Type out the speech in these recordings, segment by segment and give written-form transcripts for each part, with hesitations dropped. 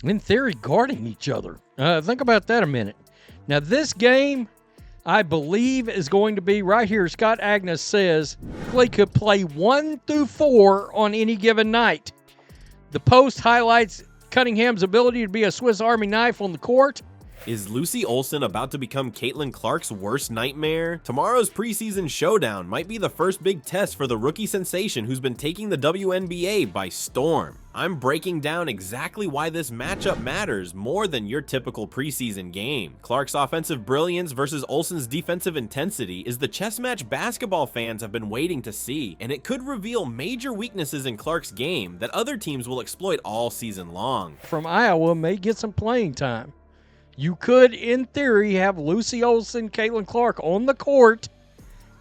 in theory, guarding each other. Think about that a minute. Now, this game, I believe, is going to be right here. Scott Agnes says Clay could play 1 through 4 on any given night. The post highlights Cunningham's ability to be a Swiss Army knife on the court. Is Lucy Olsen about to become Caitlin Clark's worst nightmare? Tomorrow's preseason showdown might be the first big test for the rookie sensation who's been taking the WNBA by storm. I'm breaking down exactly why this matchup matters more than your typical preseason game. Clark's offensive brilliance versus Olsen's defensive intensity is the chess match basketball fans have been waiting to see, and it could reveal major weaknesses in Clark's game that other teams will exploit all season long. From Iowa may get some playing time. You could, in theory, have Lucy Olsen, Caitlin Clark on the court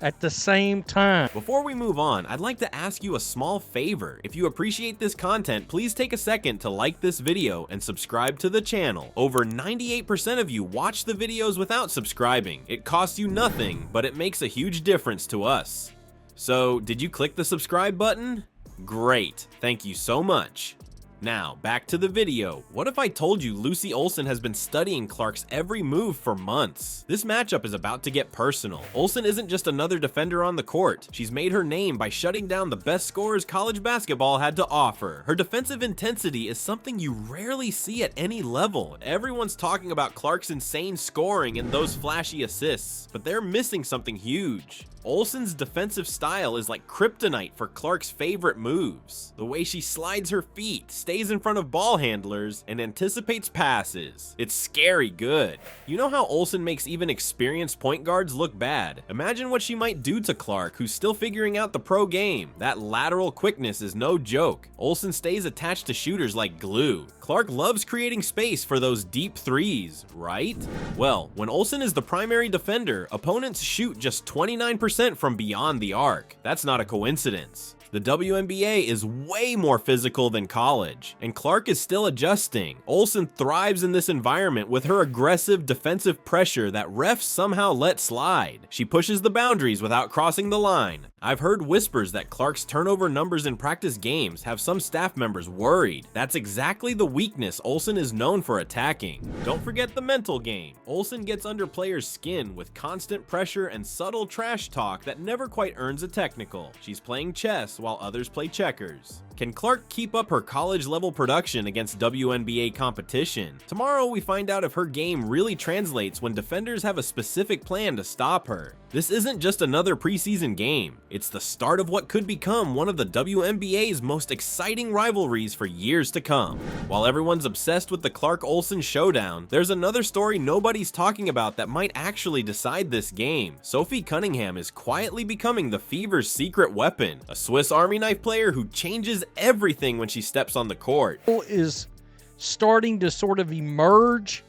at the same time. Before we move on, I'd like to ask you a small favor. If you appreciate this content, please take a second to like this video and subscribe to the channel. Over 98% of you watch the videos without subscribing. It costs you nothing, but it makes a huge difference to us. So, did you click the subscribe button? Great, thank you so much. Now, back to the video. What if I told you Lucy Olsen has been studying Clark's every move for months? This matchup is about to get personal. Olsen isn't just another defender on the court. She's made her name by shutting down the best scorers college basketball had to offer. Her defensive intensity is something you rarely see at any level. Everyone's talking about Clark's insane scoring and those flashy assists, but they're missing something huge. Olsen's defensive style is like kryptonite for Clark's favorite moves. The way she slides her feet, stays in front of ball handlers, and anticipates passes. It's scary good. You know how Olsen makes even experienced point guards look bad? Imagine what she might do to Clark, who's still figuring out the pro game. That lateral quickness is no joke. Olsen stays attached to shooters like glue. Clark loves creating space for those deep threes, right? Well, when Olsen is the primary defender, opponents shoot just 29% from beyond the arc. That's not a coincidence. The WNBA is way more physical than college, and Clark is still adjusting. Olsen thrives in this environment with her aggressive defensive pressure that refs somehow let slide. She pushes the boundaries without crossing the line. I've heard whispers that Clark's turnover numbers in practice games have some staff members worried. That's exactly the weakness Olsen is known for attacking. Don't forget the mental game. Olsen gets under players' skin with constant pressure and subtle trash talk that never quite earns a technical. She's playing chess while others play checkers. Can Clark keep up her college-level production against WNBA competition? Tomorrow we find out if her game really translates when defenders have a specific plan to stop her. This isn't just another preseason game. It's the start of what could become one of the WNBA's most exciting rivalries for years to come. While everyone's obsessed with the Clark-Olsen showdown, there's another story nobody's talking about that might actually decide this game. Sophie Cunningham is quietly becoming the Fever's secret weapon, a Swiss Army knife player who changes everything when she steps on the court. Is starting to sort of emerge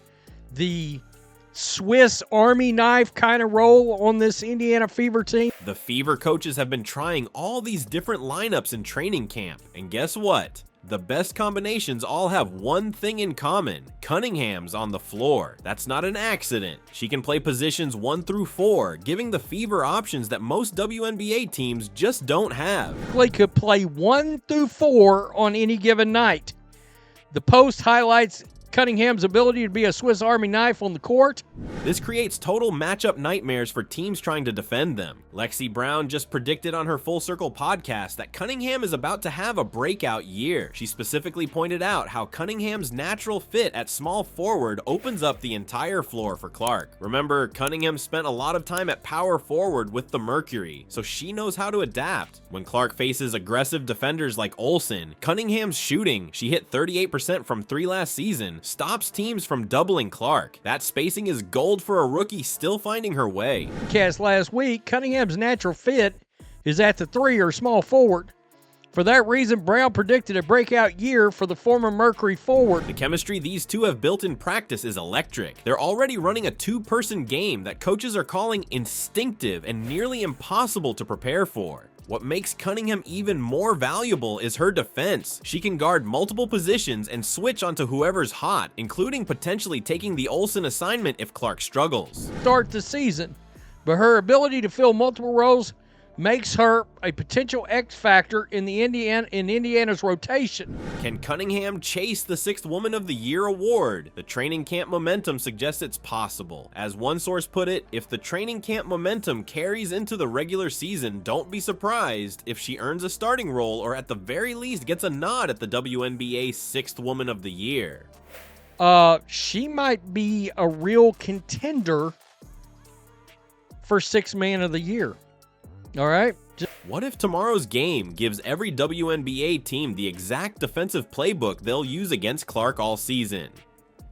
the Swiss Army knife kind of role on this Indiana Fever team. The Fever coaches have been trying all these different lineups in training camp, and guess what? The best combinations all have one thing in common. Cunningham's on the floor. That's not an accident. She can play positions 1 through 4, giving the Fever options that most WNBA teams just don't have. Clay could play 1 through 4 on any given night. The post highlights Cunningham's ability to be a Swiss Army knife on the court. This creates total matchup nightmares for teams trying to defend them. Lexi Brown just predicted on her Full Circle podcast that Cunningham is about to have a breakout year. She specifically pointed out how Cunningham's natural fit at small forward opens up the entire floor for Clark. Remember, Cunningham spent a lot of time at power forward with the Mercury, so she knows how to adapt. When Clark faces aggressive defenders like Olsen, Cunningham's shooting, she hit 38% from 3 last season, stops teams from doubling Clark. That spacing is gold for a rookie still finding her way. Cast last week, Cunningham's natural fit is at the 3 or small forward. For that reason, Brown predicted a breakout year for the former Mercury forward. The chemistry these two have built in practice is electric. They're already running a 2-person game that coaches are calling instinctive and nearly impossible to prepare for. What makes Cunningham even more valuable is her defense. She can guard multiple positions and switch onto whoever's hot, including potentially taking the Olsen assignment if Clark struggles. Start the season, but her ability to fill multiple roles makes her a potential X factor in Indiana's rotation. Can Cunningham chase the 6th Woman of the Year award? The training camp momentum suggests it's possible. As one source put it, if the training camp momentum carries into the regular season, don't be surprised if she earns a starting role or at the very least gets a nod at the WNBA 6th Woman of the Year. She might be a real contender for 6th Man of the Year. All right. What if tomorrow's game gives every WNBA team the exact defensive playbook they'll use against Clark all season?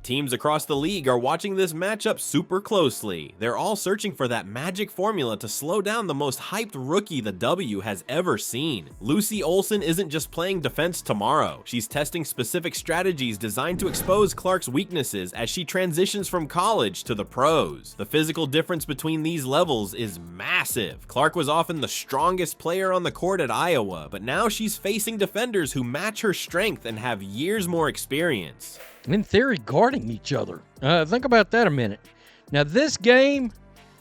Teams across the league are watching this matchup super closely. They're all searching for that magic formula to slow down the most hyped rookie the W has ever seen. Lucy Olsen isn't just playing defense tomorrow. She's testing specific strategies designed to expose Clark's weaknesses as she transitions from college to the pros. The physical difference between these levels is massive. Clark was often the strongest player on the court at Iowa, but now she's facing defenders who match her strength and have years more experience. In theory, guarding each other. Think about that a minute. Now, this game,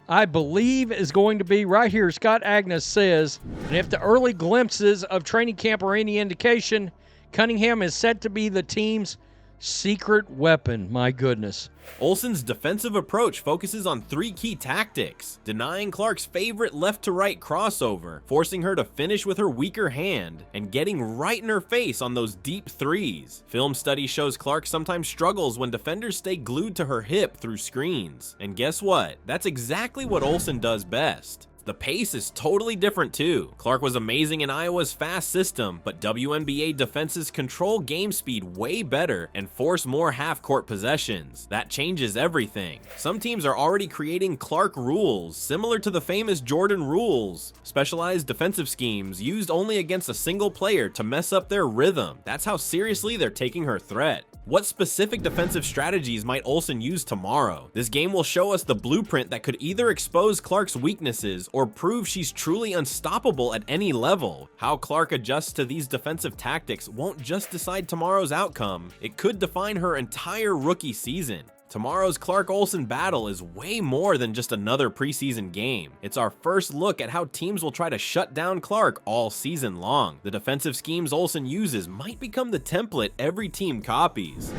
I believe, is going to be right here. Scott Agnes says, and if the early glimpses of training camp are any indication, Cunningham is set to be the team's secret weapon. My goodness. Olsen's defensive approach focuses on 3 key tactics: denying Clark's favorite left-to-right crossover, forcing her to finish with her weaker hand, and getting right in her face on those deep threes. Film study shows Clark sometimes struggles when defenders stay glued to her hip through screens. And guess what? That's exactly what Olsen does best. The pace is totally different too. Clark was amazing in Iowa's fast system, but WNBA defenses control game speed way better and force more half-court possessions. That changes everything. Some teams are already creating Clark rules, similar to the famous Jordan rules. Specialized defensive schemes used only against a single player to mess up their rhythm. That's how seriously they're taking her threat. What specific defensive strategies might Olsen use tomorrow? This game will show us the blueprint that could either expose Clark's weaknesses or prove she's truly unstoppable at any level. How Clark adjusts to these defensive tactics won't just decide tomorrow's outcome, it could define her entire rookie season. Tomorrow's Clark-Olsen battle is way more than just another preseason game. It's our first look at how teams will try to shut down Clark all season long. The defensive schemes Olsen uses might become the template every team copies.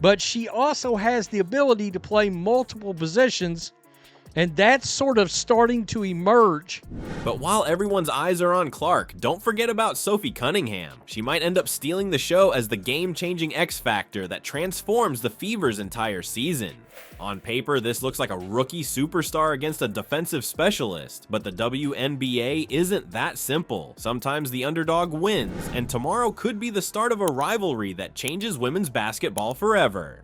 But she also has the ability to play multiple positions, and that's sort of starting to emerge. But while everyone's eyes are on Clark, don't forget about Sophie Cunningham. She might end up stealing the show as the game-changing X factor that transforms the Fever's entire season. On paper, this looks like a rookie superstar against a defensive specialist, but the WNBA isn't that simple. Sometimes the underdog wins, and tomorrow could be the start of a rivalry that changes women's basketball forever.